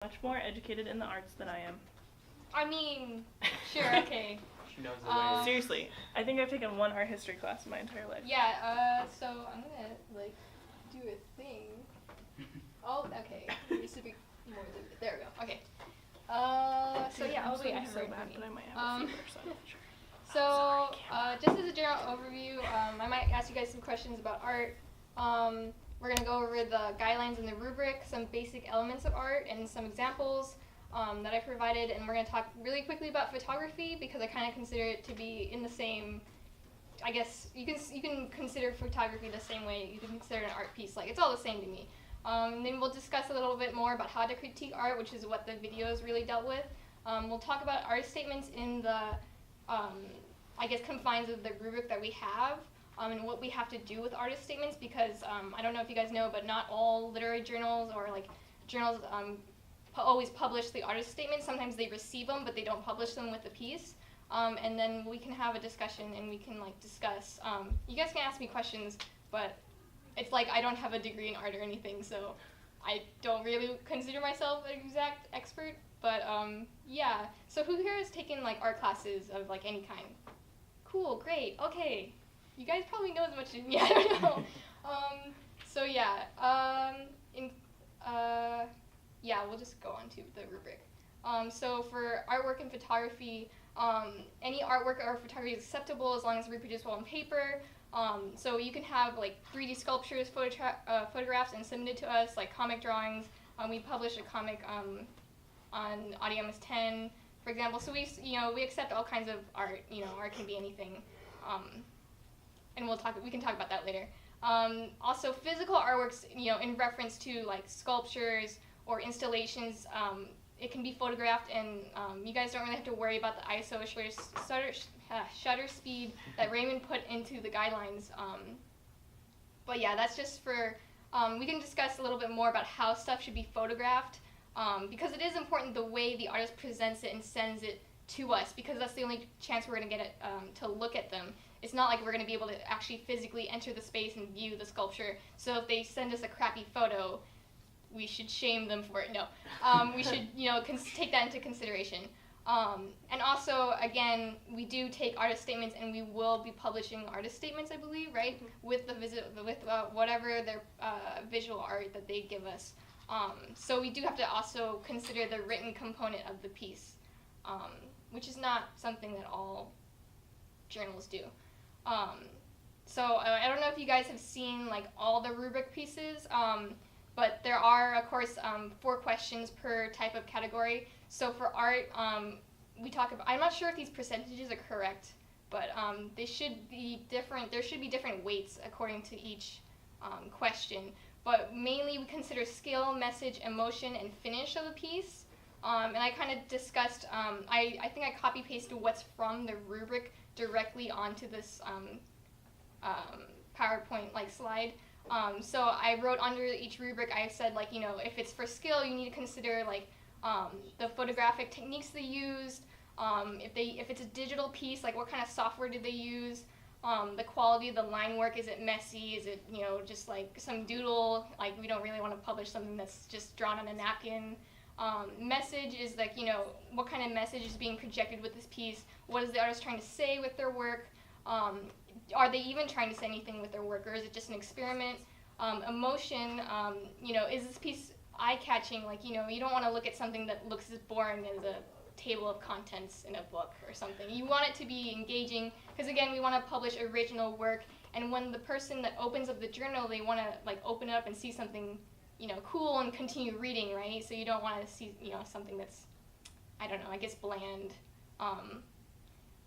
much more educated in the arts than I am. I mean, sure, okay. She knows the way. Seriously, I think I've taken one art history class in my entire life. Yeah, so I'm gonna, like, do a thing. Oh, okay. It needs to be more, there we go, okay. So Dude, yeah, I'm wait, I so have it bad, right in but I front might of have me. a fever, so I'm not sure. So, Sorry, just as a general overview, I might ask you guys some questions about art. We're going to go over the guidelines and the rubric, some basic elements of art, and some examples that I provided. And we're going to talk really quickly about photography because I kind of consider it to be in the same, I guess, you can consider photography the same way you can consider an art piece. Like, it's all the same to me. Then we'll discuss a little bit more about how to critique art, which is what the videos really dealt with. We'll talk about art statements in the I guess confines of the rubric that we have, and what we have to do with artist statements, because I don't know if you guys know, but not all literary journals or like journals always publish the artist statements. Sometimes they receive them, but they don't publish them with the piece. And then we can have a discussion and we can like discuss. You guys can ask me questions, but it's like I don't have a degree in art or anything, so I don't really consider myself an exact expert. But yeah, so who here has taken like art classes of like any kind? Cool, great, okay. You guys probably know as much as me, I don't know. So yeah, yeah, we'll just go on to the rubric. So for artwork and photography, any artwork or photography is acceptable as long as reproducible on paper. So you can have like 3D sculptures, photographs, and submitted to us, like comic drawings. We publish a comic on Audeamus 10, for example. So we accept all kinds of art. Art can be anything, and we can talk about that later. Also, physical artworks, in reference to like sculptures or installations, it can be photographed, and you guys don't really have to worry about the ISO shutter speed that Raymond put into the guidelines. But yeah, that's just for. We can discuss a little bit more about how stuff should be photographed. Because it is important the way the artist presents it and sends it to us, because that's the only chance we're going to get it, to look at them. It's not like we're going to be able to actually physically enter the space and view the sculpture. So if they send us a crappy photo, we should shame them for it. No, we should take that into consideration. And also, again, we do take artist statements, and we will be publishing artist statements, I believe, right, with whatever their visual art that they give us. So we do have to also consider the written component of the piece, which is not something that all journals do. So I don't know if you guys have seen like all the rubric pieces, but there are, of course, 4 questions per type of category. So for art, we talk about, I'm not sure if these percentages are correct, but they should be different. There should be different weights according to each question. But mainly we consider skill, message, emotion, and finish of the piece. And I kind of discussed, I think I copy-pasted what's from the rubric directly onto this PowerPoint slide. So I wrote under each rubric, I said if it's for skill, you need to consider the photographic techniques they used. If it's a digital piece, what kind of software did they use? The quality of the line work, is it messy? Is it, just some doodle? We don't really want to publish something that's just drawn on a napkin. Message is what kind of message is being projected with this piece? What is the artist trying to say with their work? Are they even trying to say anything with their work, or is it just an experiment? Emotion, is this piece eye-catching? You don't want to look at something that looks as boring as a table of contents in a book or something. You want it to be engaging, because again, we want to publish original work, and when the person that opens up the journal, they want to open it up and see something cool and continue reading, right? So you don't want to see something that's, I don't know, I guess bland.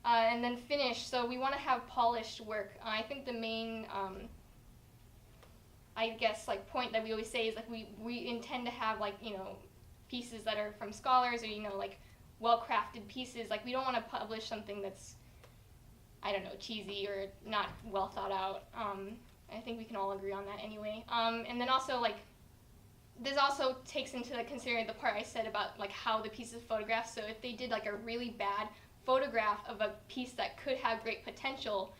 And then finish, so we want to have polished work. I think the main I guess point that we always say is we intend to have pieces that are from scholars, or well-crafted pieces. We don't want to publish something that's, I don't know, cheesy or not well thought out. I think we can all agree on that anyway. And then also this also takes into considering the part I said about how the piece is photographed. So if they did a really bad photograph of a piece that could have great potential,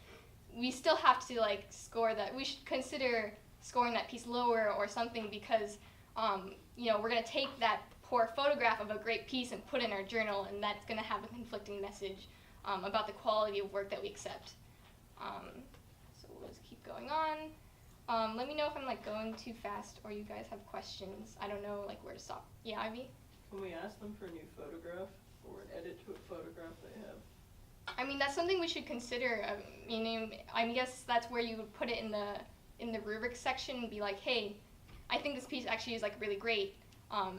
we still have to score that. We should consider scoring that piece lower or something, because we're going to take that poor photograph of a great piece and put in our journal, and that's going to have a conflicting message about the quality of work that we accept. So we'll just keep going on. Let me know if I'm like going too fast or you guys have questions. I don't know like where to stop. Yeah, Ivy? When we ask them for a new photograph or an edit to a photograph they have. I mean, that's something we should consider. I guess that's where you would put it in the rubric section and be like, hey, I think this piece actually is like really great.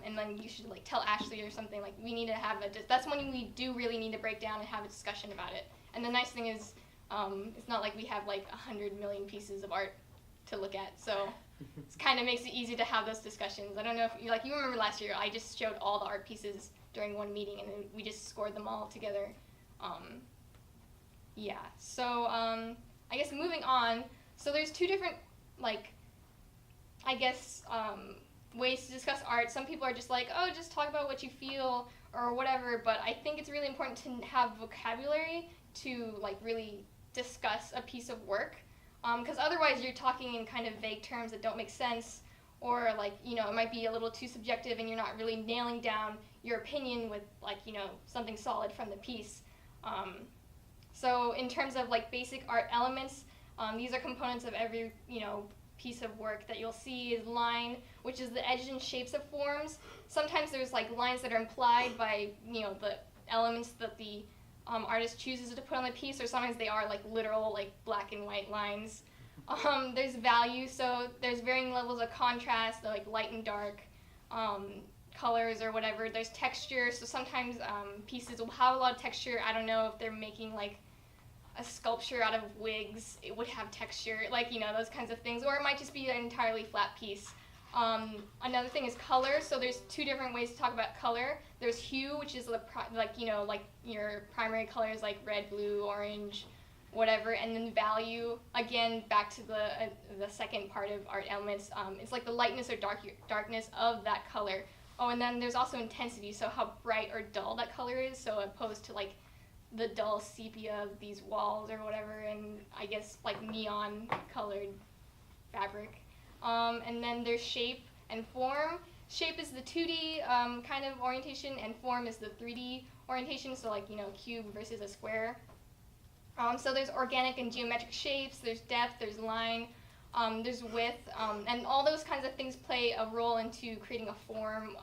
And then you should like tell Ashley or something, like we need to have that's when we do really need to break down and have a discussion about it. And the nice thing is, it's not like we have like 100 million pieces of art to look at, so it kind of makes it easy to have those discussions. I don't know if you remember last year, I just showed all the art pieces during one meeting and then we just scored them all together. Yeah, so I guess moving on, so there's two different ways to discuss art. Some people are just like, oh, just talk about what you feel or whatever, but I think it's really important to have vocabulary to like really discuss a piece of work, because otherwise you're talking in kind of vague terms that don't make sense, or like, it might be a little too subjective and you're not really nailing down your opinion with like, something solid from the piece. So in terms of like basic art elements, these are components of every, piece of work that you'll see is line, which is the edges and shapes of forms. Sometimes there's like lines that are implied by, the elements that the artist chooses to put on the piece, or sometimes they are like literal like black and white lines. There's value, so there's varying levels of contrast, like light and dark, colors or whatever. There's texture, so sometimes pieces will have a lot of texture. I don't know if they're making like a sculpture out of wigs, it would have texture, like, those kinds of things, or it might just be an entirely flat piece. Another thing is color, so there's two different ways to talk about color. There's hue, which is like your primary colors like red, blue, orange, whatever, and then value, again, back to the second part of art elements, it's like the lightness or darkness of that color. Oh, and then there's also intensity, so how bright or dull that color is, so opposed to like the dull sepia of these walls or whatever, and I guess like neon colored fabric. And then there's shape and form. Shape is the 2D kind of orientation, and form is the 3D orientation, so like, cube versus a square. So there's organic and geometric shapes, there's depth, there's line, there's width, and all those kinds of things play a role into creating a form.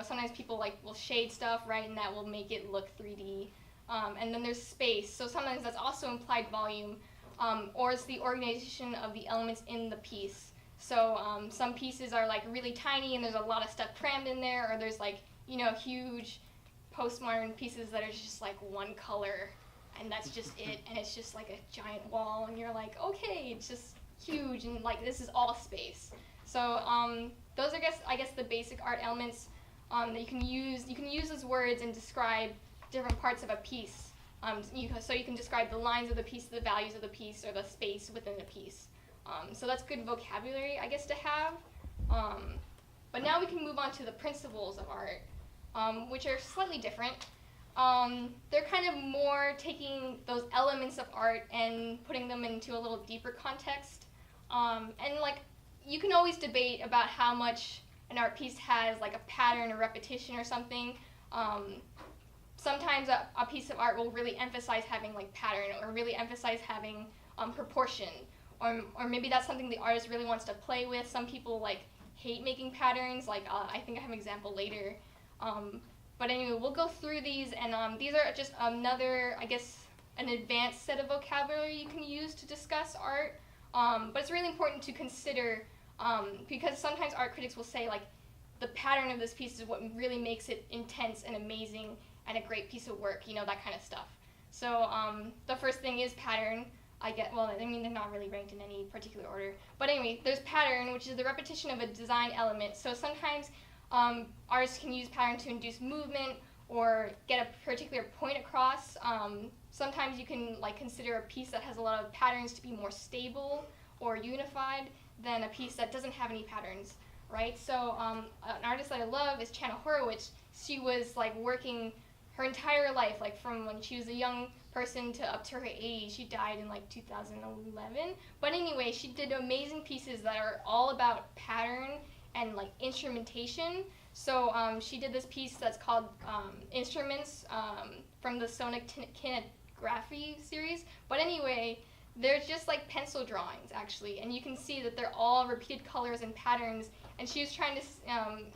Sometimes people will shade stuff, right, and that will make it look 3D. And then there's space, so sometimes that's also implied volume, or it's the organization of the elements in the piece. So some pieces are like really tiny and there's a lot of stuff crammed in there, or there's huge postmodern pieces that are just like one color and that's just it, and it's just like a giant wall, and you're like, okay, it's just huge, and like this is all space. So those are I guess the basic art elements that you can use. You can use those words and describe different parts of a piece. So you can describe the lines of the piece, the values of the piece, or the space within the piece. So that's good vocabulary, I guess, to have. But now we can move on to the principles of art, which are slightly different. They're kind of more taking those elements of art and putting them into a little deeper context. And you can always debate about how much an art piece has like a pattern or repetition or something. Sometimes a piece of art will really emphasize having like pattern, or really emphasize having proportion, or maybe that's something the artist really wants to play with. Some people hate making patterns, I think I have an example later. But anyway, we'll go through these, and these are just another, I guess, an advanced set of vocabulary you can use to discuss art. But it's really important to consider, because sometimes art critics will say the pattern of this piece is what really makes it intense and amazing and a great piece of work, that kind of stuff. So the first thing is pattern. They're not really ranked in any particular order. But anyway, there's pattern, which is the repetition of a design element. So sometimes artists can use pattern to induce movement or get a particular point across. Sometimes you can consider a piece that has a lot of patterns to be more stable or unified than a piece that doesn't have any patterns, right? So an artist that I love is Chana Horowitz. She was working her entire life, from when she was a young person to up to her 80s. She died in 2011. But anyway, she did amazing pieces that are all about pattern and instrumentation. So she did this piece that's called Instruments from the Sonic Kinetography series. But anyway, they're just like pencil drawings actually, and you can see that they're all repeated colors and patterns. And she was trying to,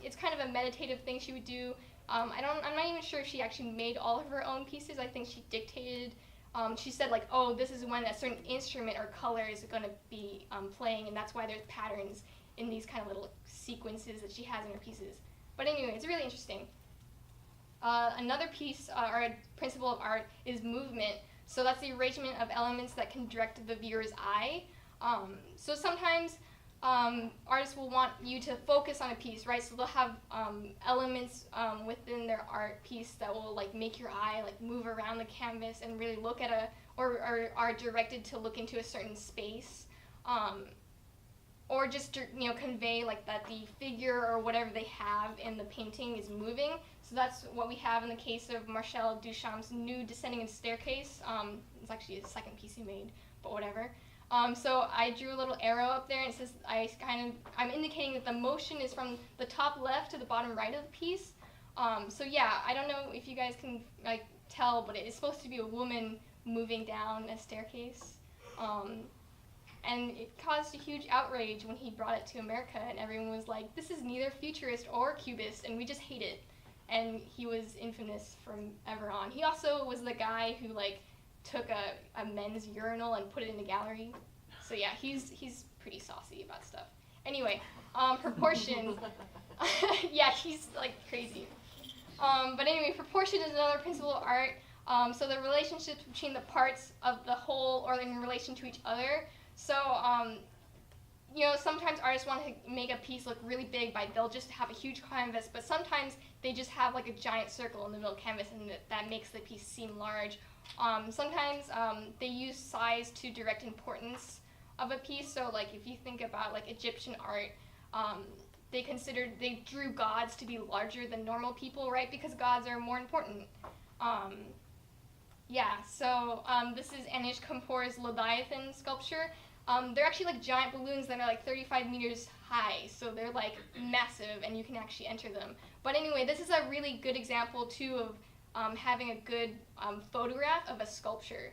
it's kind of a meditative thing she would do. I'm not even sure if she actually made all of her own pieces. I think she dictated. She said like, oh, this is when a certain instrument or color is going to be playing, and that's why there's patterns in these kind of little sequences that she has in her pieces. But anyway, it's really interesting. Another piece or a principle of art is movement. So that's the arrangement of elements that can direct the viewer's eye. So sometimes artists will want you to focus on a piece, right? So they'll have elements within their art piece that will like make your eye like move around the canvas and really look at or are directed to look into a certain space. Or just convey like that the figure or whatever they have in the painting is moving. So that's what we have in the case of Marcel Duchamp's Nude Descending a Staircase. It's actually his second piece he made, but whatever. So I drew a little arrow up there, and it says I'm indicating that the motion is from the top left to the bottom right of the piece. So yeah, I don't know if you guys can like tell, but it is supposed to be a woman moving down a staircase. And it caused a huge outrage when he brought it to America, and everyone was like, this is neither futurist or cubist, and we just hate it. And he was infamous from ever on. He also was the guy who like took a men's urinal and put it in a gallery. So yeah, he's pretty saucy about stuff. Anyway, proportion. Yeah, he's like crazy. But anyway, proportion is another principle of art. So the relationships between the parts of the whole or in relation to each other. So, sometimes artists want to make a piece look really big they'll just have a huge canvas, but sometimes they just have like a giant circle in the middle of the canvas, and that makes the piece seem large. Sometimes they use size to direct importance of a piece. So like if you think about like Egyptian art, they drew gods to be larger than normal people, right? Because gods are more important. This is Anish Kapoor's Leviathan sculpture. They're actually like giant balloons that are like 35 meters high, so they're like massive, and you can actually enter them. But anyway, this is a really good example too of having a good photograph of a sculpture,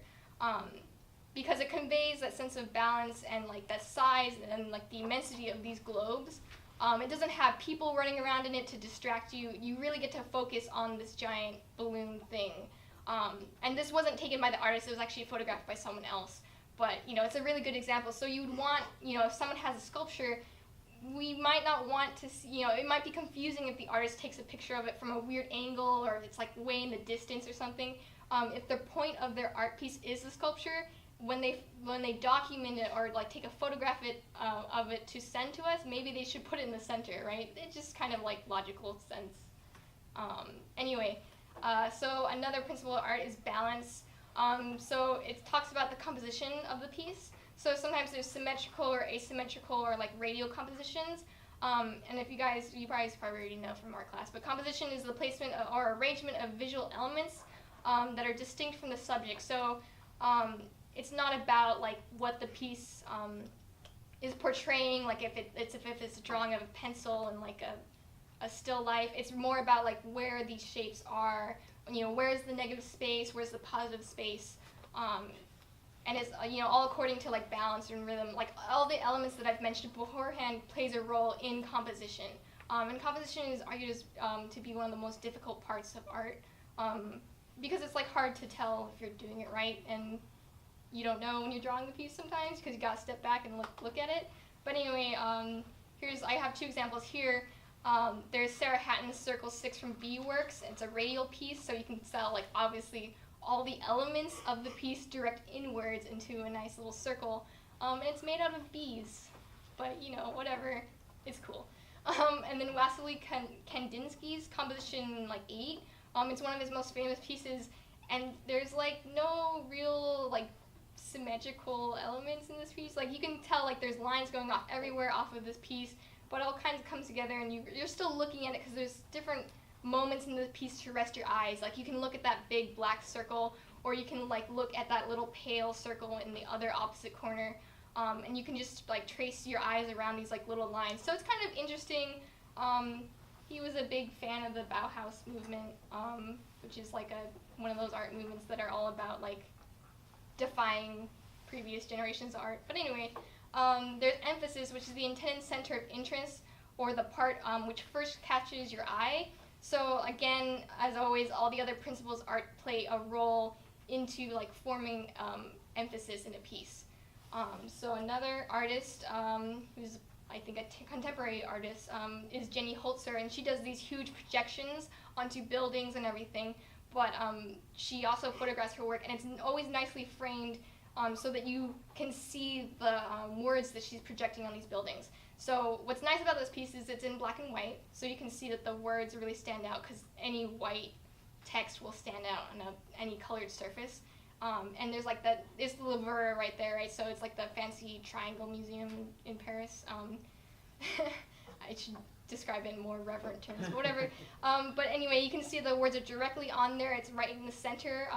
because it conveys that sense of balance and like that size and like the immensity of these globes. It doesn't have people running around in it to distract you. You really get to focus on this giant balloon thing. And this wasn't taken by the artist, it was actually photographed by someone else. But, it's a really good example. So you would want, if someone has a sculpture, we might not want to see, it might be confusing if the artist takes a picture of it from a weird angle, or if it's like way in the distance or something. If the point of their art piece is the sculpture, when they document it or like take a photograph of it to send to us, maybe they should put it in the center, right? It's just kind of like logical sense. So another principle of art is balance. So it talks about the composition of the piece. So sometimes there's symmetrical or asymmetrical or like radial compositions. And if you probably already know from art class, but composition is the placement or arrangement of visual elements that are distinct from the subject. So it's not about like what the piece is portraying, like if it's a drawing of a pencil and like a still life. It's more about like where these shapes are, where's the negative space, where's the positive space, and it's all according to like balance and rhythm. Like all the elements that I've mentioned beforehand plays a role in composition, and composition is argued to be one of the most difficult parts of art, because it's like hard to tell if you're doing it right, and you don't know when you're drawing the piece sometimes because you gotta step back and look at it. But anyway, I have two examples here. There's Sarah Hatton's Circle 6 from Bee-Works. It's a radial piece, so you can tell like obviously all the elements of the piece direct inwards into a nice little circle. And it's made out of bees, but whatever, it's cool. And then Wassily Kandinsky's Composition 8. It's one of his most famous pieces, and there's like no real like symmetrical elements in this piece. Like you can tell like there's lines going off everywhere off of this piece, but it all kind of comes together, and you're still looking at it because there's different moments in the piece to rest your eyes. Like you can look at that big black circle, or you can like look at that little pale circle in the other opposite corner, and you can just like trace your eyes around these like little lines. So it's kind of interesting. he was a big fan of the Bauhaus movement, which is like one of those art movements that are all about like defying previous generations of art. But anyway, there's emphasis, which is the intended center of interest, or the part which first catches your eye. So again, as always, all the other principles of art play a role into like forming emphasis in a piece. So another artist who's I think a contemporary artist is Jenny Holzer, and she does these huge projections onto buildings and everything. But she also photographs her work, and it's always nicely framed so that you can see the words that she's projecting on these buildings. So what's nice about this piece is it's in black and white, so you can see that the words really stand out because any white text will stand out on any colored surface. And there's like it's the Louvre right there, right? So it's like the fancy triangle museum in Paris. I should describe it in more reverent terms, but whatever. But anyway, you can see the words are directly on there. It's right in the center.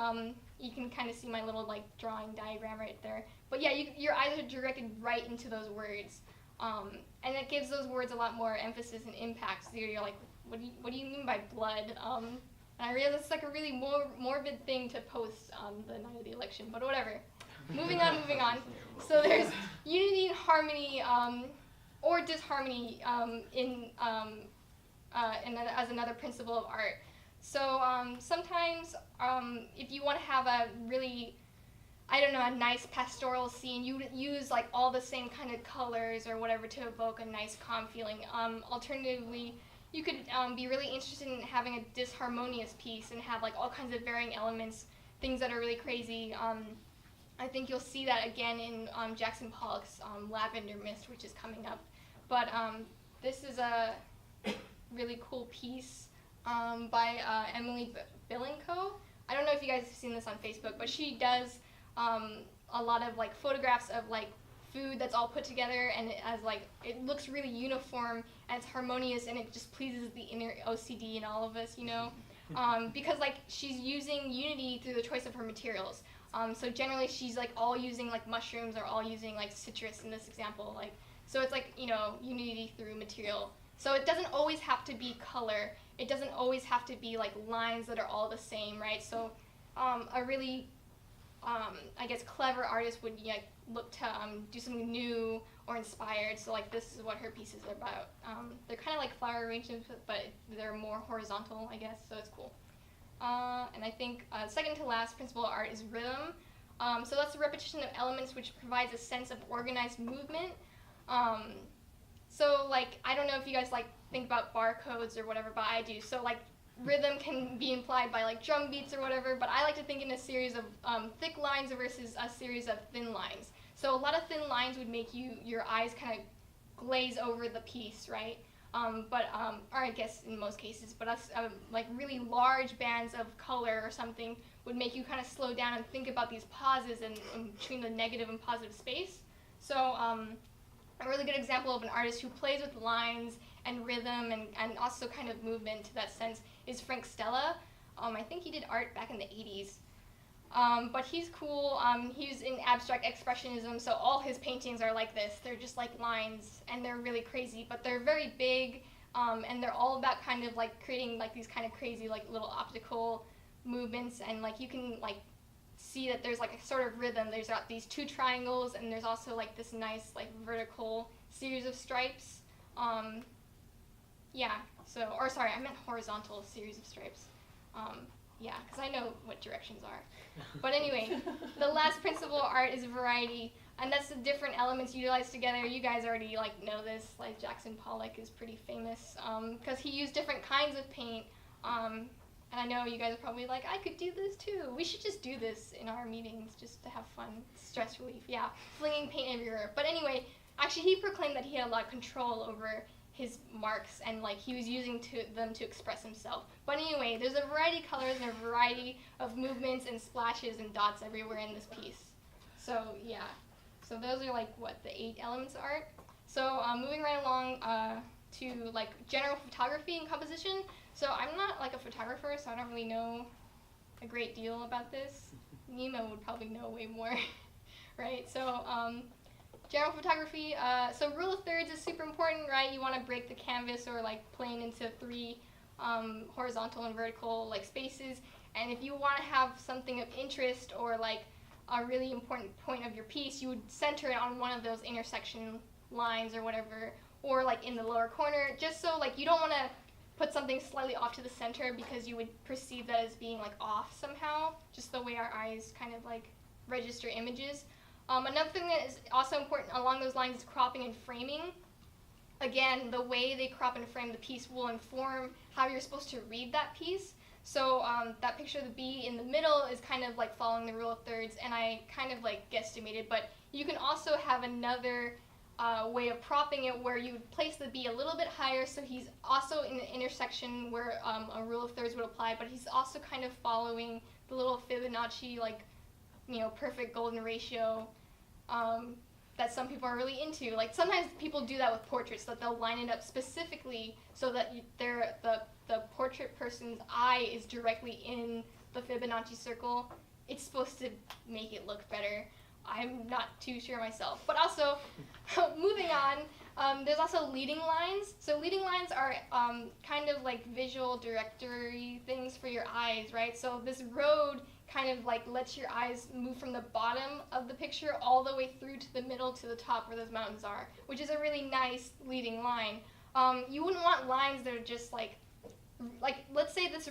You can kind of see my little like drawing diagram right there. But yeah, your eyes are directed right into those words. And it gives those words a lot more emphasis and impact. So you're like, what do you mean by blood? And I realize it's like a really morbid thing to post on the night of the election, but whatever. Moving on. So there's unity and harmony, or disharmony as another principle of art. So sometimes if you want to have a really, a nice pastoral scene, you would use like all the same kind of colors or whatever to evoke a nice calm feeling. Alternatively, you could be really interested in having a disharmonious piece and have like all kinds of varying elements, things that are really crazy. I think you'll see that again in Jackson Pollock's Lavender Mist, which is coming up. But this is a really cool piece by Emily Bilenko. I don't know if you guys have seen this on Facebook, but she does a lot of like photographs of like food that's all put together, and it looks really uniform and it's harmonious, and it just pleases the inner OCD in all of us, because like she's using unity through the choice of her materials. So generally she's like all using like mushrooms or all using like citrus in this example, like so it's like unity through material. So it doesn't always have to be color. It doesn't always have to be like lines that are all the same, right? So a really clever artist would look to do something new or inspired. So like this is what her pieces are about. They're kind of like flower arrangements, but they're more horizontal, I guess. So it's cool. And I think second to last principle of art is rhythm. So that's the repetition of elements which provides a sense of organized movement. So like I don't know if you guys like think about barcodes or whatever, but I do. So like rhythm can be implied by like drum beats or whatever, but I like to think in a series of thick lines versus a series of thin lines. So a lot of thin lines would make your eyes kind of glaze over the piece, right? Or I guess in most cases, but like really large bands of color or something would make you kind of slow down and think about these pauses and between the negative and positive space. So a really good example of an artist who plays with lines and rhythm and also kind of movement to that sense is Frank Stella. I think he did art back in the 80s. But he's cool. He's in abstract expressionism, so all his paintings are like this. They're just like lines, and they're really crazy, but they're very big, and they're all about kind of like creating like these kind of crazy like little optical movements, and like you can like see that there's like a sort of rhythm. There's got these two triangles, and there's also like this nice like vertical series of stripes. I meant horizontal series of stripes. Because I know what directions are. But anyway, the last principle of art is variety, and that's the different elements utilized together. You guys already like know this. Like Jackson Pollock is pretty famous because he used different kinds of paint. And I know you guys are probably like, I could do this too. We should just do this in our meetings just to have fun, stress relief. Yeah, flinging paint everywhere. But anyway, actually he proclaimed that he had a lot of control over his marks, and like he was using them to express himself. But anyway, there's a variety of colors and a variety of movements and splashes and dots everywhere in this piece. So yeah, so those are like the 8 elements of art. So moving right along to like general photography and composition. So I'm not like a photographer, so I don't really know a great deal about this. Nemo would probably know way more, right? So General photography, so rule of thirds is super important, right? You want to break the canvas or like plane into 3 horizontal and vertical like spaces, and if you want to have something of interest or like a really important point of your piece, you would center it on one of those intersection lines or whatever, or like in the lower corner, just so like you don't want to put something slightly off to the center because you would perceive that as being like off somehow, just the way our eyes kind of like register images. Another thing that is also important along those lines is cropping and framing. Again, the way they crop and frame the piece will inform how you're supposed to read that piece. So that picture of the bee in the middle is kind of like following the rule of thirds, and I kind of like guesstimated, but you can also have another way of propping it where you would place the bee a little bit higher, so he's also in the intersection where a rule of thirds would apply, but he's also kind of following the little Fibonacci, like, you know, perfect golden ratio that some people are really into. Like sometimes people do that with portraits, that they'll line it up specifically so that the portrait person's eye is directly in the Fibonacci circle. It's supposed to make it look better. I'm not too sure myself. But also, moving on, there's also leading lines. So leading lines are kind of like visual directory things for your eyes, right? So this road kind of like lets your eyes move from the bottom of the picture all the way through to the middle to the top where those mountains are, which is a really nice leading line. You wouldn't want lines that are just like let's say this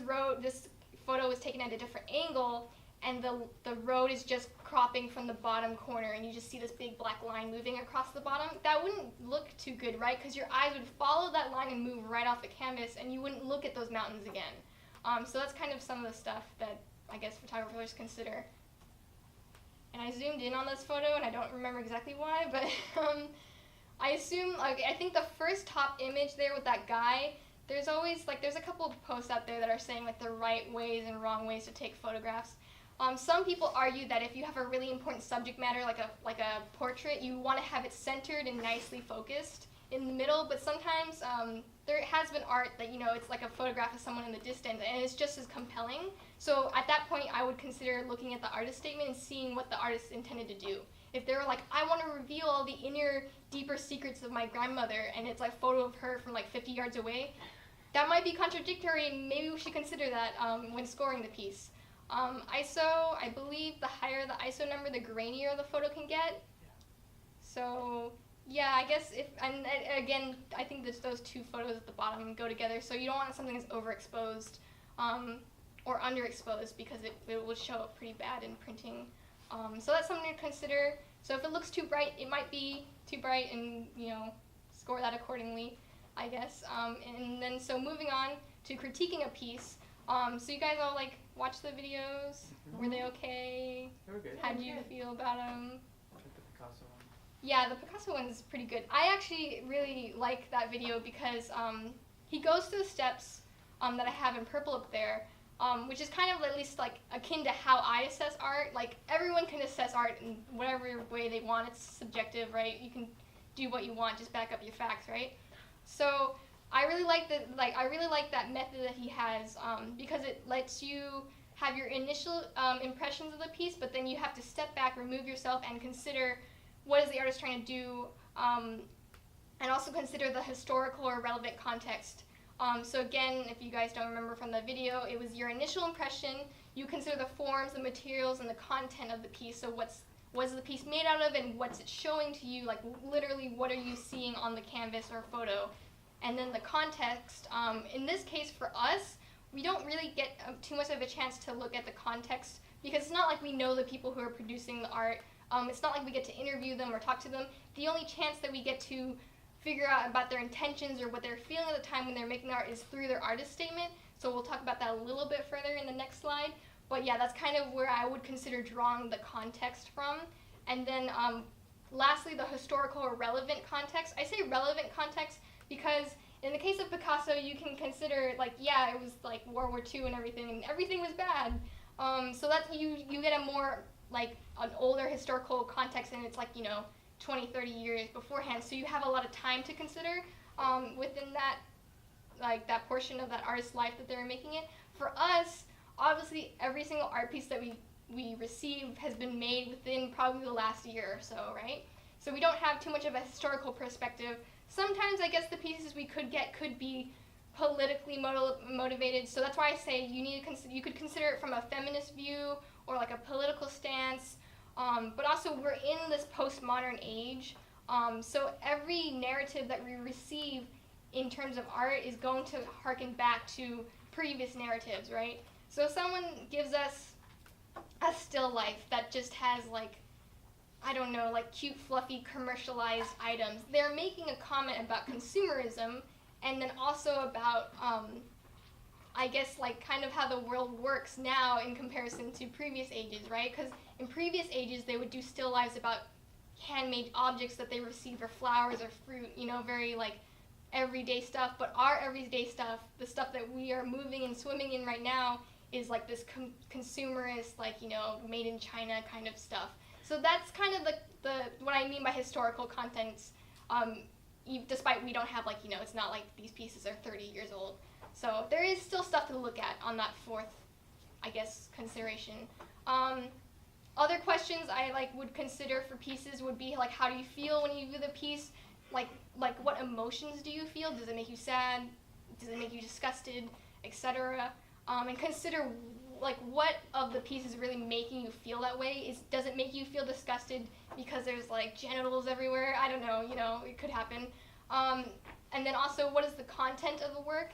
photo was taken at a different angle, and the road is just cropping from the bottom corner, and you just see this big black line moving across the bottom. That wouldn't look too good, right? Because your eyes would follow that line and move right off the canvas, and you wouldn't look at those mountains again. So that's kind of some of the stuff that I guess photographers consider. And I zoomed in on this photo, and I don't remember exactly why, but I assume, like, I think the first top image there with that guy, there's always, like, there's a couple of posts out there that are saying, like, the right ways and wrong ways to take photographs. Some people argue that if you have a really important subject matter, like a portrait, you want to have it centered and nicely focused in the middle, but sometimes there has been art that, you know, it's like a photograph of someone in the distance, and it's just as compelling. So at that point, I would consider looking at the artist statement and seeing what the artist intended to do. If they were like, I want to reveal all the inner, deeper secrets of my grandmother, and it's like a photo of her from like 50 yards away, that might be contradictory, and maybe we should consider that when scoring the piece. ISO, I believe the higher the ISO number, the grainier the photo can get. So yeah, I guess and again, I think those 2 photos at the bottom go together, so you don't want something that's overexposed or underexposed, because it will show up pretty bad in printing. So that's something to consider. So if it looks too bright, it might be too bright, and, you know, score that accordingly, I guess. And then so moving on to critiquing a piece. So you guys all like watch the videos? Mm-hmm. Were they okay? They were good. How did you feel about them? I like the Picasso one. Yeah, the Picasso one is pretty good. I actually really like that video because he goes through the steps that I have in purple up there, which is kind of at least like akin to how I assess art. Like everyone can assess art in whatever way they want. It's subjective, right? You can do what you want, just back up your facts, right? So I really like that method that he has because it lets you have your initial impressions of the piece, but then you have to step back, remove yourself, and consider what is the artist trying to do, and also consider the historical or relevant context. So again, if you guys don't remember from the video, it was your initial impression. You consider the forms, the materials, and the content of the piece. So what's the piece made out of, and what's it showing to you? Like literally, what are you seeing on the canvas or photo? And then the context. In this case, for us, we don't really get too much of a chance to look at the context because it's not like we know the people who are producing the art. It's not like we get to interview them or talk to them. The only chance that we get to figure out about their intentions or what they're feeling at the time when they're making art is through their artist statement. So we'll talk about that a little bit further in the next slide. But yeah, that's kind of where I would consider drawing the context from. And then lastly, the historical or relevant context. I say relevant context because in the case of Picasso, you can consider, like, yeah, it was like World War II and everything was bad. So that you get a more, like, an older historical context, and it's like, you know, 20, 30 years beforehand. So you have a lot of time to consider within that, like, that portion of that artist's life that they were making it. For us, obviously, every single art piece that we receive has been made within probably the last year or so, right? So we don't have too much of a historical perspective. Sometimes I guess the pieces we could get could be politically motivated. So that's why I say you could consider it from a feminist view or like a political stance. But also we're in this postmodern age. So every narrative that we receive in terms of art is going to harken back to previous narratives, right? So if someone gives us a still life that just has like, I don't know, like cute, fluffy, commercialized items, they're making a comment about consumerism and then also about, I guess, like kind of how the world works now in comparison to previous ages, right? Because in previous ages, they would do still lives about handmade objects that they received, or flowers or fruit, you know, very like everyday stuff. But our everyday stuff, the stuff that we are moving and swimming in right now, is like this consumerist, like, you know, made in China kind of stuff. So that's kind of the what I mean by historical contents, despite we don't have, like, you know, it's not like these pieces are 30 years old. So there is still stuff to look at on that fourth, I guess, consideration. Other questions I would consider for pieces would be like, how do you feel when you view the piece? Like what emotions do you feel? Does it make you sad? Does it make you disgusted, etc.? And consider like what of the piece is really making you feel that way. Does it make you feel disgusted because there's like genitals everywhere? I don't know, you know, it could happen. And then also, what is the content of the work?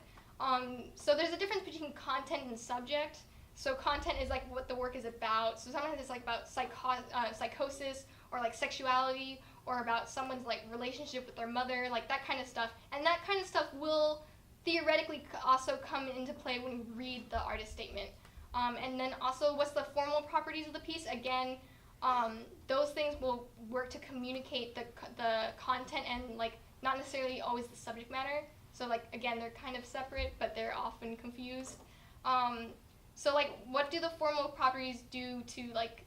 So there's a difference between content and subject. So content is like what the work is about. So sometimes it's like about psychosis or like sexuality, or about someone's like relationship with their mother, like that kind of stuff. And that kind of stuff will theoretically also come into play when you read the artist statement. And then also, what's the formal properties of the piece? Again, those things will work to communicate the content and like not necessarily always the subject matter. So like, again, they're kind of separate, but they're often confused. So like, what do the formal properties do to like,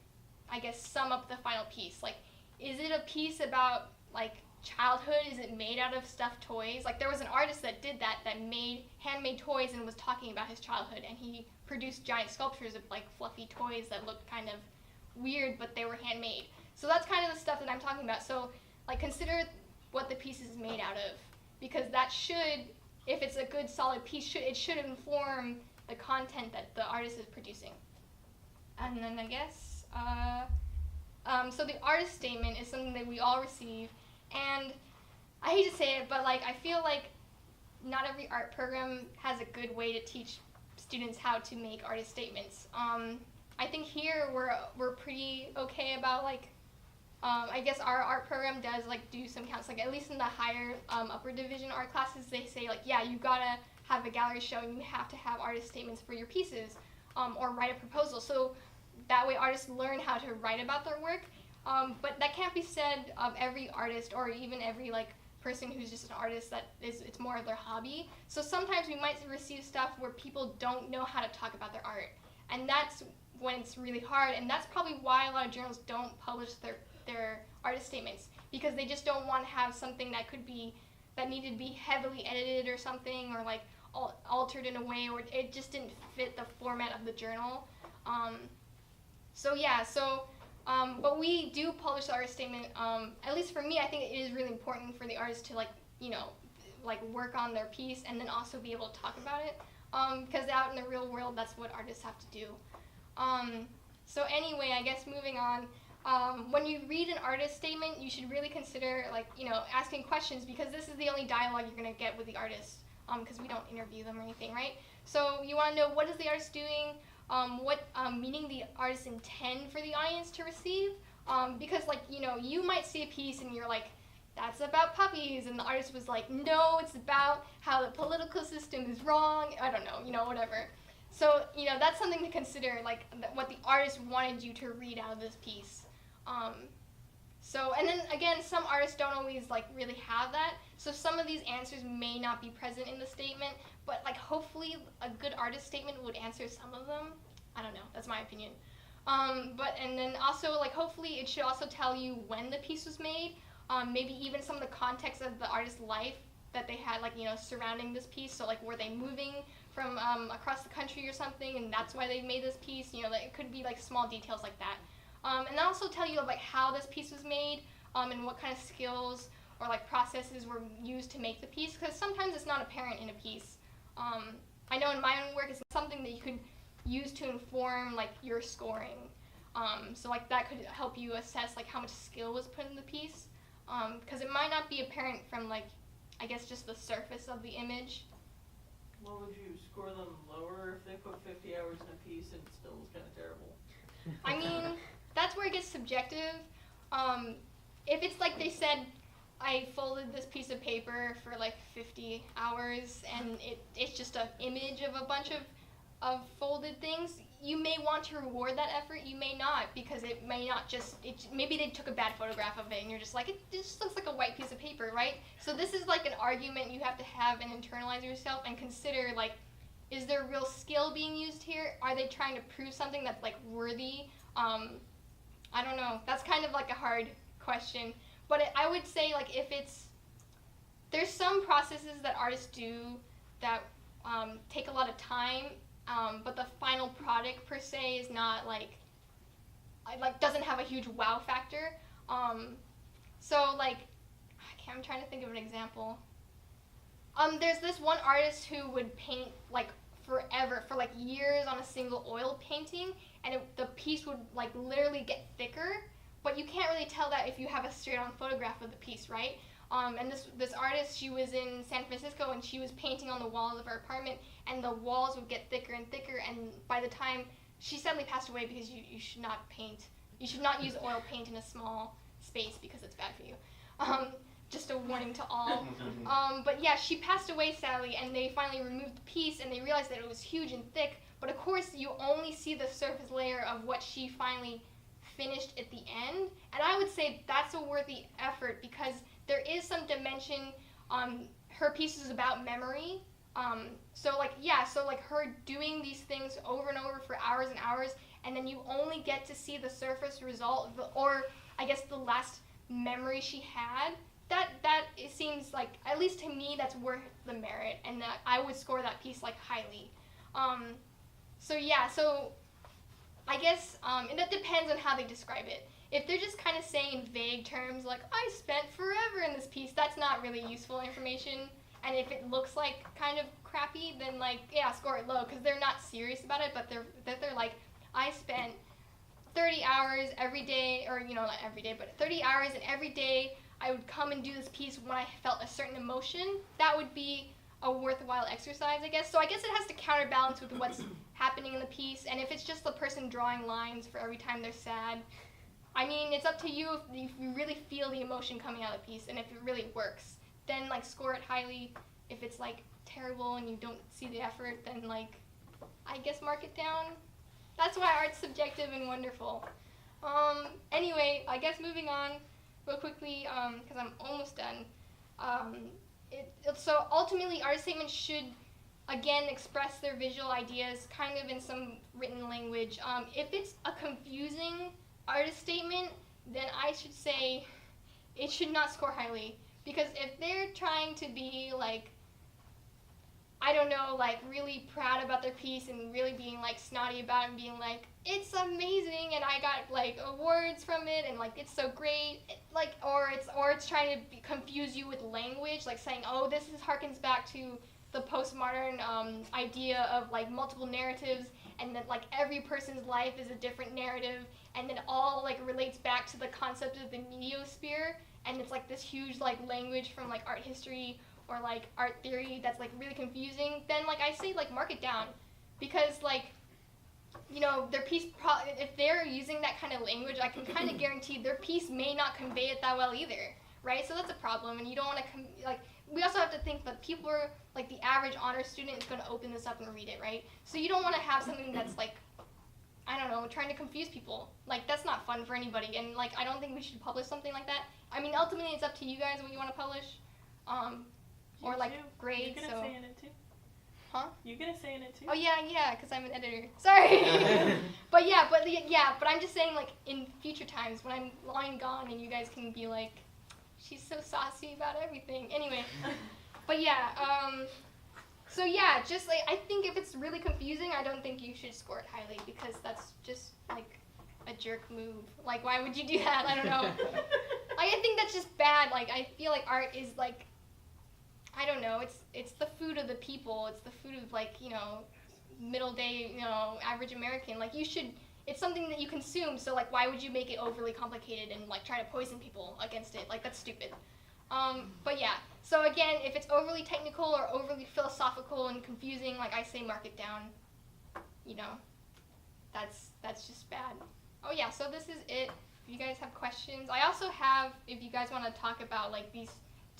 I guess, sum up the final piece? Like, is it a piece about like childhood? Is it made out of stuffed toys? Like, there was an artist that did that made handmade toys and was talking about his childhood, and he produced giant sculptures of like fluffy toys that looked kind of weird, but they were handmade. So that's kind of the stuff that I'm talking about. So like, consider what the piece is made out of, because that should, if it's a good solid piece, it should inform the content that the artist is producing. And then I guess, so the artist statement is something that we all receive, and I hate to say it, but like, I feel like not every art program has a good way to teach students how to make artist statements. I think here we're pretty okay about like, I guess our art program does like do some counts, like at least in the higher upper division art classes, they say like, yeah, you gotta have a gallery show and you have to have artist statements for your pieces, or write a proposal. So that way artists learn how to write about their work. But that can't be said of every artist, or even every like person who's just an artist that it's more of their hobby. So sometimes we might receive stuff where people don't know how to talk about their art, and that's when it's really hard. And that's probably why a lot of journals don't publish their artist statements, because they just don't want to have something that needed to be heavily edited or something, or like altered in a way, or it just didn't fit the format of the journal. But we do publish the artist statement. At least for me, I think it is really important for the artist to like, you know, like work on their piece and then also be able to talk about it. Because out in the real world, that's what artists have to do. So anyway, I guess moving on. When you read an artist statement, you should really consider like, you know, asking questions, because this is the only dialogue you're gonna get with the artist. Because we don't interview them or anything, right? So you want to know, what is the artist doing? What meaning the artist intend for the audience to receive? Because like, you know, you might see a piece and you're like, that's about puppies, and the artist was like, no, it's about how the political system is wrong. I don't know, you know, whatever. So, you know, that's something to consider, like what the artist wanted you to read out of this piece. And then again, some artists don't always like really have that. So some of these answers may not be present in the statement, but like hopefully a good artist statement would answer some of them. I don't know, that's my opinion. And then also like hopefully it should also tell you when the piece was made, maybe even some of the context of the artist's life that they had, like, you know, surrounding this piece. So like, were they moving from across the country or something, and that's why they made this piece? You know, that it could be like small details like that. And also tell you about how this piece was made, and what kind of skills or like processes were used to make the piece, because sometimes it's not apparent in a piece. I know in my own work it's something that you could use to inform like your scoring. So like that could help you assess like how much skill was put in the piece, because it might not be apparent from like, I guess, just the surface of the image. Well, would you score them lower if they put 50 hours in a piece and it still was kind of terrible? I mean, that's where it gets subjective. If it's like they said, I folded this piece of paper for like 50 hours and it's just an image of a bunch of folded things, you may want to reward that effort, you may not, because it may not just, maybe they took a bad photograph of it and you're just like, it just looks like a white piece of paper, right? So this is like an argument you have to have and internalize yourself and consider, like, is there real skill being used here? Are they trying to prove something that's like worthy? I don't know. That's kind of like a hard question. But I would say, like, there's some processes that artists do that take a lot of time, but the final product per se is not like doesn't have a huge wow factor. So like, I'm trying to think of an example. There's this one artist who would paint like forever, for like years on a single oil painting, and the piece would like literally get thicker, but you can't really tell that if you have a straight-on photograph of the piece, right? And this artist, she was in San Francisco, and she was painting on the walls of her apartment, and the walls would get thicker and thicker, and by the time, she sadly passed away because you should not paint, you should not use oil paint in a small space because it's bad for you. Just a warning to all. But yeah, she passed away sadly, and they finally removed the piece, and they realized that it was huge and thick, but of course you only see the surface layer of what she finally finished at the end, and I would say that's a worthy effort because there is some dimension. Her piece is about memory, so like her doing these things over and over for hours and hours, and then you only get to see the surface result, or I guess the last memory she had. That it seems like, at least to me, that's worth the merit, and that I would score that piece like highly. So I guess that depends on how they describe it. If they're just kind of saying in vague terms like, I spent forever in this piece, that's not really useful information. And if it looks like kind of crappy, then like, yeah, score it low, because they're not serious about it, but they're like, I spent 30 hours every day, or not every day, but 30 hours, and every day I would come and do this piece when I felt a certain emotion. That would be a worthwhile exercise, I guess. So I guess it has to counterbalance with what's happening in the piece, and if it's just the person drawing lines for every time they're sad, I mean, it's up to you if you really feel the emotion coming out of the piece, and if it really works, then like score it highly. If it's like terrible and you don't see the effort, then like, I guess mark it down. That's why art's subjective and wonderful. Anyway, I guess moving on real quickly, because I'm almost done. So ultimately, art statements should, again, express their visual ideas kind of in some written language. If it's a confusing artist statement, then I should say it should not score highly. Because if they're trying to be like, I don't know, like really proud about their piece and really being like snotty about it and being like, it's amazing and I got like awards from it and like it's so great, or it's trying to confuse you with language, like saying, oh, this harkens back to the postmodern idea of like multiple narratives, and that like every person's life is a different narrative, and then all like relates back to the concept of the mediosphere, and it's like this huge like language from like art history or like art theory that's like really confusing, then like I say like mark it down, because like, their piece, if they're using that kind of language, I can kind of guarantee their piece may not convey it that well either, right? So that's a problem, and you don't want to we also have to think that people are like, the average honor student is going to open this up and read it, right? So you don't want to have something that's like, I don't know, trying to confuse people. Like, that's not fun for anybody, and like I don't think we should publish something like that. I mean, ultimately it's up to you guys what you want to publish, or like grade. You're gonna say in it too. Huh? You gonna say in it too? Oh yeah, because I'm an editor. Sorry. but I'm just saying, like, in future times when I'm long gone and you guys can be like, she's so saucy about everything. Anyway, but yeah, so yeah, just like, I think if it's really confusing, I don't think you should score it highly, because that's just like a jerk move. Like, why would you do that? I don't know. I think that's just bad. Like, I feel like art is like, I don't know. It's the food of the people. It's the food of like, you know, middle day, you know, average American. Like, you should. It's something that you consume. So like, why would you make it overly complicated and like try to poison people against it? Like, that's stupid. But yeah. So again, if it's overly technical or overly philosophical and confusing, like I say, mark it down. You know, that's just bad. Oh yeah. So this is it. If you guys have questions, I also have. If you guys want to talk about like these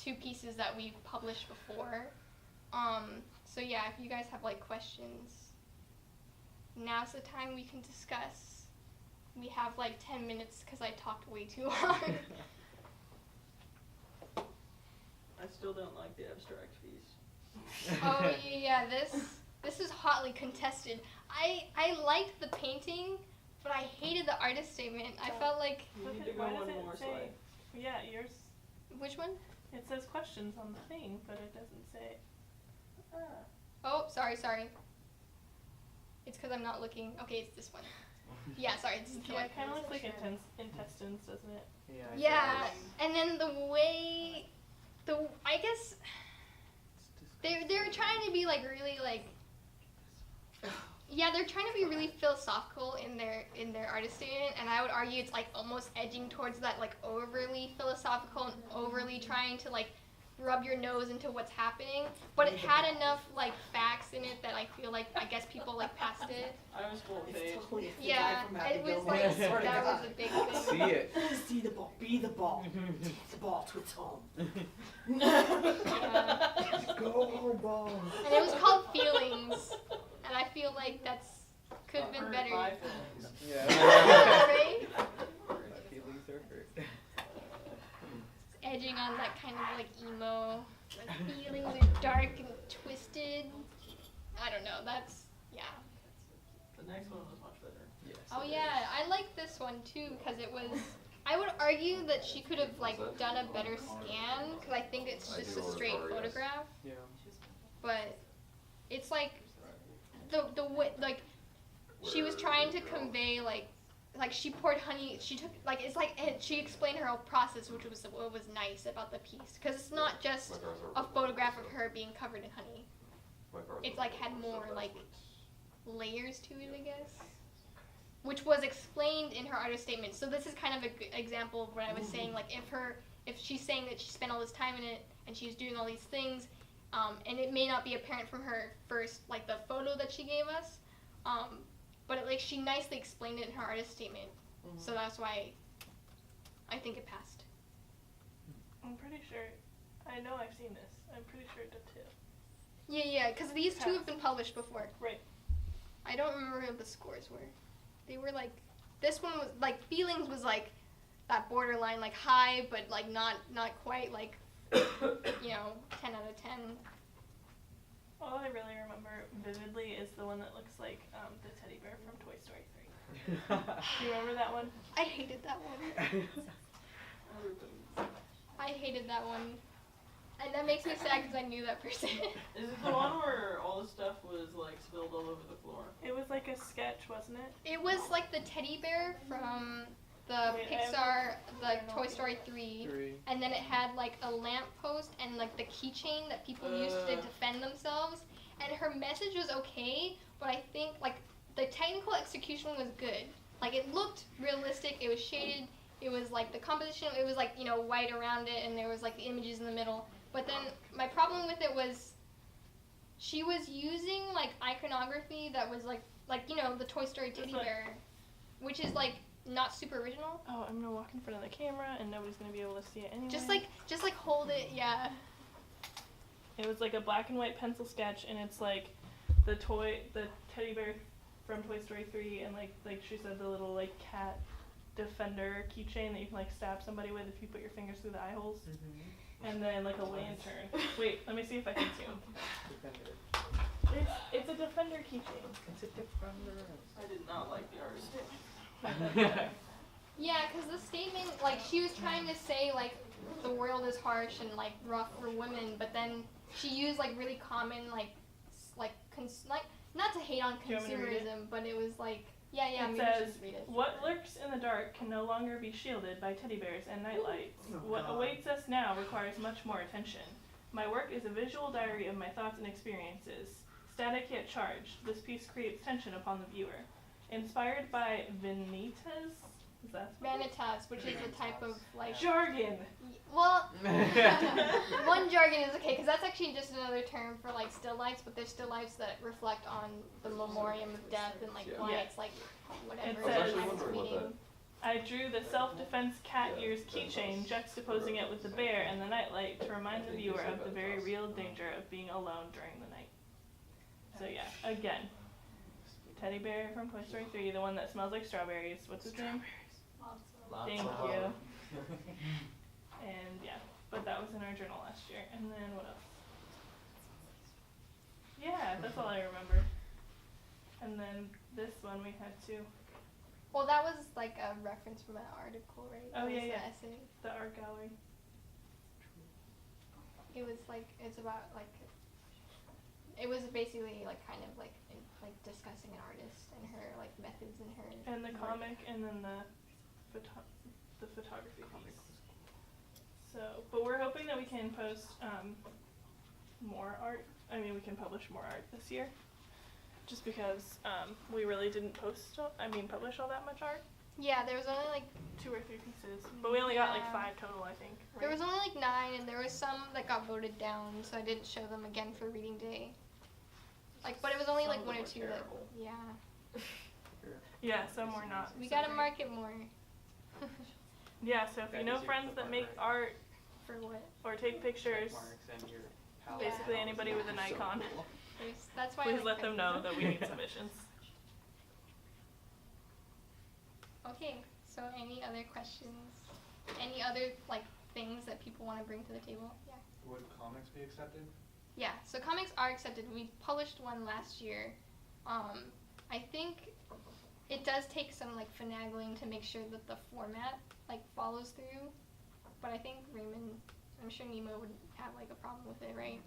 2 pieces that we've published before. So yeah, if you guys have like questions, now's the time we can discuss. We have like 10 minutes because I talked way too long. I still don't like the abstract piece. Oh yeah, this is hotly contested. I liked the painting, but I hated the artist statement. I felt like You need to go Why one does it more say? slide. Yeah, yours. which one? It says questions on the thing, but it doesn't say. Oh, sorry. It's because I'm not looking. Okay, it's this one. Yeah, sorry. This is the Yeah, one. it kind of looks like intestines, doesn't it? Yeah, and then the way, I guess they're trying to be like really like, yeah, they're trying to be really philosophical in their artist statement, and I would argue it's like almost edging towards that like overly philosophical and overly trying to like rub your nose into what's happening, but it had enough like facts in it that I feel like I guess people like passed it. I was full page. It's totally the Yeah, guy from Happy it was Gilmore. like I swear to that was God. a big thing. See it. See the ball, be the ball, take the ball to its home. Yeah. Go ball. And it was called Feelings, and I feel like that's could have been Hurt better. my feelings. Yeah. Right? My feelings are hurt. Edging on that kind of like emo. My feelings are dark and twisted. I don't know. That's yeah. The next one was much better. Yes. Oh it yeah, I like this one too because it was. I would argue that she could have like done a better scan because I think it's just a straight photograph. is. Yeah. But it's like the way like she was trying to convey like she poured honey. She took like it's like and she explained her whole process, which was what was nice about the piece because it's not just a photograph of her being covered in honey. It's like had more like layers to it, I guess, which was explained in her artist statement. So this is kind of an example of what I was saying. Like if she's saying that she spent all this time in it and she's doing all these things, and it may not be apparent from her first like the photo that she gave us, but like she nicely explained it in her artist statement. So that's why I think it passed. I'm pretty sure. I know I've seen this. I'm pretty sure it did too. Yeah, because these two have been published before. Right. I don't remember what the scores were. They were like, this one was like Feelings was like that borderline like high, but like not quite like 10 out of 10. All I really remember vividly is the one that looks like the teddy bear from Toy Story 3. Do you remember that one? I hated that one. I hated that one. And that makes me sad because I knew that person. Is it the one where all the stuff was like spilled all over the floor? It was like a sketch, wasn't it? It was like the teddy bear from the Wait, Pixar, I like don't know. Toy Story 3. And then it had like a lamp post and like the keychain that people used to defend themselves. And her message was okay, but I think like the technical execution was good. Like it looked realistic, it was shaded, it was like the composition, it was like, white around it and there was like the images in the middle. But then my problem with it was she was using like iconography that was like the Toy Story teddy bear, which is like not super original. Oh, I'm gonna walk in front of the camera and nobody's gonna be able to see it anyway. Just like hold it, yeah. It was like a black and white pencil sketch, and it's like the teddy bear from Toy Story 3, and like she said, the little like cat defender keychain that you can like stab somebody with if you put your fingers through the eye holes. And then like a lantern. Wait, let me see if I can zoom. It's a defender keychain. It's a defender. I did not like the artist. Yeah, because the statement, like, she was trying to say, like, the world is harsh and, like, rough for women, but then she used, like, really common, not to hate on Do you want me to read it? consumerism, but it was like, yeah, It maybe says, just read it. "What lurks in the dark can no longer be shielded by teddy bears and nightlights. Oh, What God. awaits us now requires much more attention. My work is a visual diary of my thoughts and experiences. Static yet charged, this piece creates tension upon the viewer. Inspired by vanitas, is that what it is? Vanitas, which is a type of like, Jargon. well, one jargon is okay, because that's actually just another term for like still lifes, but there's still lifes that reflect on the memoriam of death and like why Yeah. it's like whatever It the says- time it's meaning. I drew the self-defense cat ears keychain, juxtaposing it with the bear and the nightlight to remind the viewer of the very real danger of being alone during the night." So yeah, again, teddy bear from Toy Story 3, the one that smells like strawberries. What's his name? Thank you. And yeah, but that was in our journal last year. And then what else? Yeah, that's all I remember. And then this one we had too, Well, that was like a reference from an article, right? Oh, That yeah, was yeah. the essay. the art gallery. It was like, it's about like, it was basically like kind of like discussing an artist and her like methods and her. And the work. comic, and then the photography piece. So, but we're hoping that we can post more art. I mean, we can publish more art this year. Just because we really didn't publish all that much art. Yeah, there was only like 2 or 3 pieces. But we only got like Yeah. 5 total, I think. Right? there was only like 9, and there was some that got voted down, so I didn't show them again for reading day. Like, but it was only like Some 1 or were 2 that, terrible. yeah. Yeah, some were not. We so gotta great. market more. Yeah, so if you know friends that make art For what? or take pictures, basically anybody with an icon, That's why I please like let them know Craigslist. that we need submissions. Okay, so any other questions? Any other like things that people want to bring to the table? Yeah. Would comics be accepted? Yeah, so comics are accepted. We published one last year. I think it does take some like finagling to make sure that the format like follows through. But I think Raymond, I'm sure Nemo would have like a problem with it, right?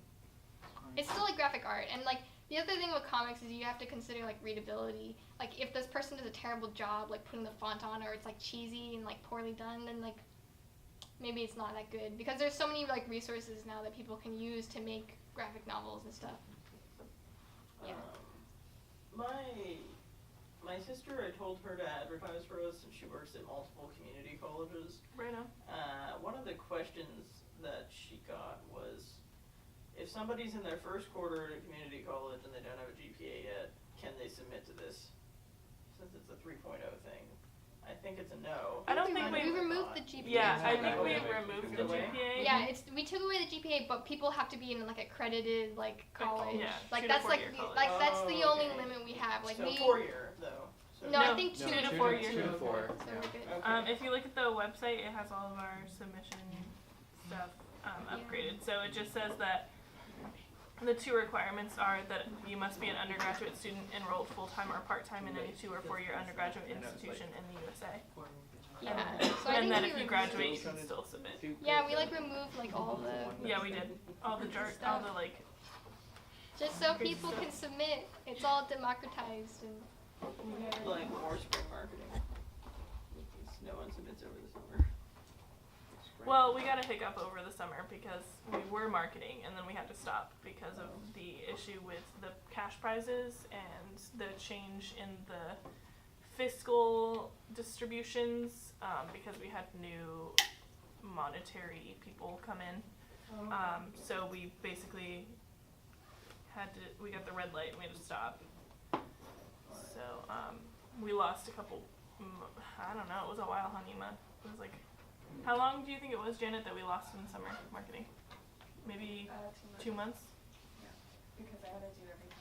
It's still like graphic art, and like the other thing with comics is you have to consider like readability. Like if this person does a terrible job like putting the font on, or it's like cheesy and like poorly done, then like maybe it's not that good, because there's so many like resources now that people can use to make graphic novels and stuff. Yeah. My sister, I told her to advertise for us, and she works at multiple community colleges. Right now. One of the questions that she got was, if somebody's in their first quarter at a community college and they don't have a GPA yet, can they submit to this? Since it's a 3.0 thing. I think it's a no. I don't think we we- removed the GPA. Yeah, I Is think that we okay? removed Took the it away? GPA. Yeah, we took away the GPA, but people have to be in like accredited like college. yeah, like 2 to that's like 4 year the, college. like that's the Oh, only okay. limit we have. Like So we 4-year though. So No, I No, think 2 2 to 4 years. 2 to 4. So we're good. Okay. If you look at the website, it has all of our submission stuff upgraded. So it just says that the 2 requirements are that you must be an undergraduate student enrolled full-time or part-time in any 2 or 4-year undergraduate institution in the USA. Yeah. So I And think then we if you removed- graduate, you can still submit. Yeah, we like removed like all the Yeah, we did. All the all the like, just so people can submit. It's all democratized and We have like more spring marketing. Because no one submits over the summer. well, we got a hiccup over the summer because we were marketing and then we had to stop because of the issue with the cash prizes and the change in the fiscal distributions, because we had new monetary people come in. So we basically we got the red light and we had to stop. So we lost a couple, I don't know, it was a while, huh, Nima? It was like, how long do you think it was, Janet, that we lost in summer marketing? Maybe 2 months? Because I had to do everything